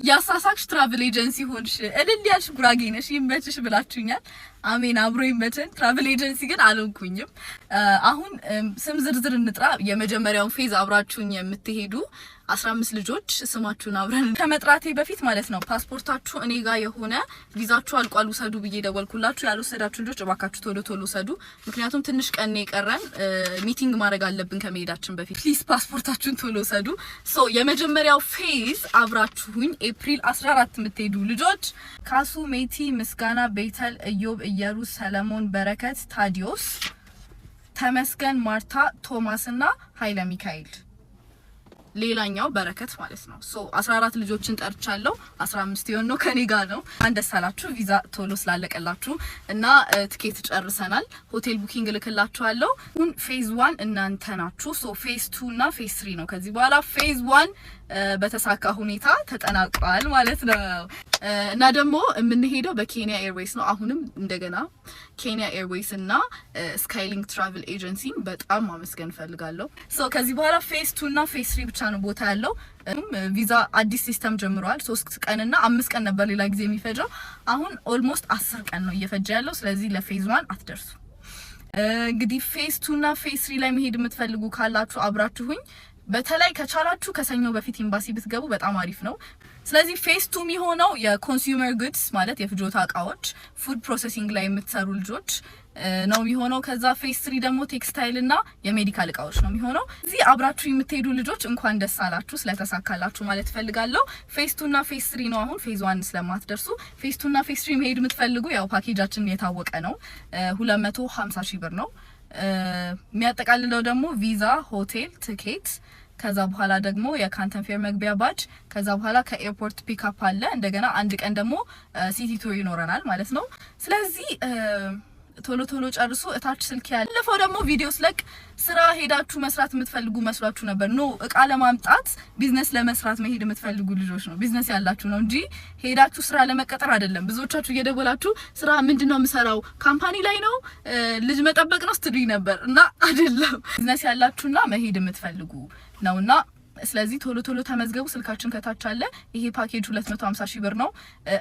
ያሳሳክሽ ትራቭል ኤጀንሲ ሆንሽ እልል ያልሽ ጉራጌ ነሽ ይመችሽ ብላችሁኛል። አሜን አብሮ ይመቸን። ትራቭል ኤጀንሲ ግን አልሆንኩኝም። አሁን ስም ዝርዝር እንጥራ። የመጀመሪያውን ፌዝ አብራችሁኝ የምትሄዱ 15 ልጆች ስማችሁን አብረን ከመጥራቴ በፊት ማለት ነው ፓስፖርታችሁ እኔ ጋር የሆነ ቪዛችሁ አልቋል ውሰዱ ብዬ ደወልኩላችሁ። ያልወሰዳችሁ ልጆች እባካችሁ ቶሎ ቶሎ ውሰዱ። ምክንያቱም ትንሽ ቀን የቀረን ሚቲንግ ማድረግ አለብን ከመሄዳችን በፊት። ፕሊዝ ፓስፖርታችሁን ቶሎ ውሰዱ። ሶ የመጀመሪያው ፌዝ አብራችሁኝ ኤፕሪል 14 የምትሄዱ ልጆች ካሱ፣ ሜቲ፣ ምስጋና፣ ቤተል፣ እዮብ፣ እየሩስ፣ ሰለሞን፣ በረከት፣ ታዲዮስ፣ ተመስገን፣ ማርታ፣ ቶማስ እና ኃይለ ሚካኤል ሌላኛው በረከት ማለት ነው። ሶ 14 ልጆችን ጠርቻለሁ። 15 የሆነው ከኔ ጋር ነው። አንደስ አላችሁ ቪዛ ቶሎ ስላለቀላችሁ እና ትኬት ጨርሰናል። ሆቴል ቡኪንግ ልክላችኋለሁ። ሁን ፌዝ 1 እናንተ ናችሁ። ሶ ፌዝ 2 እና ፌዝ 3 ነው። ከዚህ በኋላ ፌዝ 1 በተሳካ ሁኔታ ተጠናቋል ማለት ነው። እና ደግሞ የምንሄደው በኬንያ ኤርዌይስ ነው። አሁንም እንደገና ኬንያ ኤርዌይስ እና ስካይሊንክ ትራቭል ኤጀንሲ በጣም ማመስገን ፈልጋለሁ። ሶ ከዚህ በኋላ ፌዝ 2 እና ፌዝ 3 ብቻ ነው ቦታ ያለው። ቪዛ አዲስ ሲስተም ጀምሯል። 3 ቀን እና 5 ቀን ነበር ሌላ ጊዜ የሚፈጀው። አሁን ኦልሞስት 10 ቀን ነው እየፈጀ ያለው። ስለዚህ ለፌዝ 1 አትደርሱ። እንግዲህ ፌዝ 2 እና ፌዝ 3 ላይ መሄድ የምትፈልጉ ካላችሁ አብራችሁኝ በተለይ ከቻላችሁ ከሰኞ በፊት ኤምባሲ ብትገቡ በጣም አሪፍ ነው። ስለዚህ ፌዝ 2 የሚሆነው የኮንሱመር ጉድስ ማለት የፍጆታ እቃዎች ፉድ ፕሮሰሲንግ ላይ የምትሰሩ ልጆች ነው የሚሆነው። ከዛ ፌዝ 3 ደግሞ ቴክስታይል እና የሜዲካል እቃዎች ነው የሚሆነው። እዚህ አብራችሁ የምትሄዱ ልጆች እንኳን ደስ አላችሁ ስለተሳካላችሁ ማለት ፈልጋለሁ። ፌዝ 2 እና ፌዝ 3 ነው። አሁን ፌዝ 1 ስለማትደርሱ ፌዝ 2 እና ፌዝ 3 መሄድ የምትፈልጉ ያው ፓኬጃችን የታወቀ ነው። 250 ሺህ ብር ነው የሚያጠቃልለው። ደግሞ ቪዛ፣ ሆቴል፣ ትኬት ከዛ በኋላ ደግሞ የካንተን ፌር መግቢያ ባጅ ከዛ በኋላ ከኤርፖርት ፒክአፕ አለ። እንደገና አንድ ቀን ደግሞ ሲቲ ቱር ይኖረናል ማለት ነው። ስለዚህ ቶሎ ቶሎ ጨርሱ። እታች ስልክ ያለፈው ደግሞ ቪዲዮ ስለቅ ስራ ሄዳችሁ መስራት የምትፈልጉ መስሏችሁ ነበር። ኖ እቃ ለማምጣት ቢዝነስ ለመስራት መሄድ የምትፈልጉ ልጆች ነው ቢዝነስ ያላችሁ ነው እንጂ ሄዳችሁ ስራ ለመቀጠር አይደለም። ብዙዎቻችሁ እየደወላችሁ ስራ ምንድነው የምሰራው ካምፓኒ ላይ ነው ልጅ መጠበቅ ነው ስትሉኝ ነበር እና አይደለም። ቢዝነስ ያላችሁና መሄድ የምትፈልጉ ነውና ስለዚህ ቶሎ ቶሎ ተመዝገቡ። ስልካችን ከታች አለ። ይሄ ፓኬጅ 250 ሺህ ብር ነው።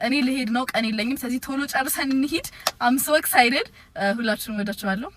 እኔ ልሄድ ነው ቀን የለኝም። ስለዚህ ቶሎ ጨርሰን እንሂድ። አም ሶ ኤክሳይትድ። ሁላችሁም ወዳችኋለሁ።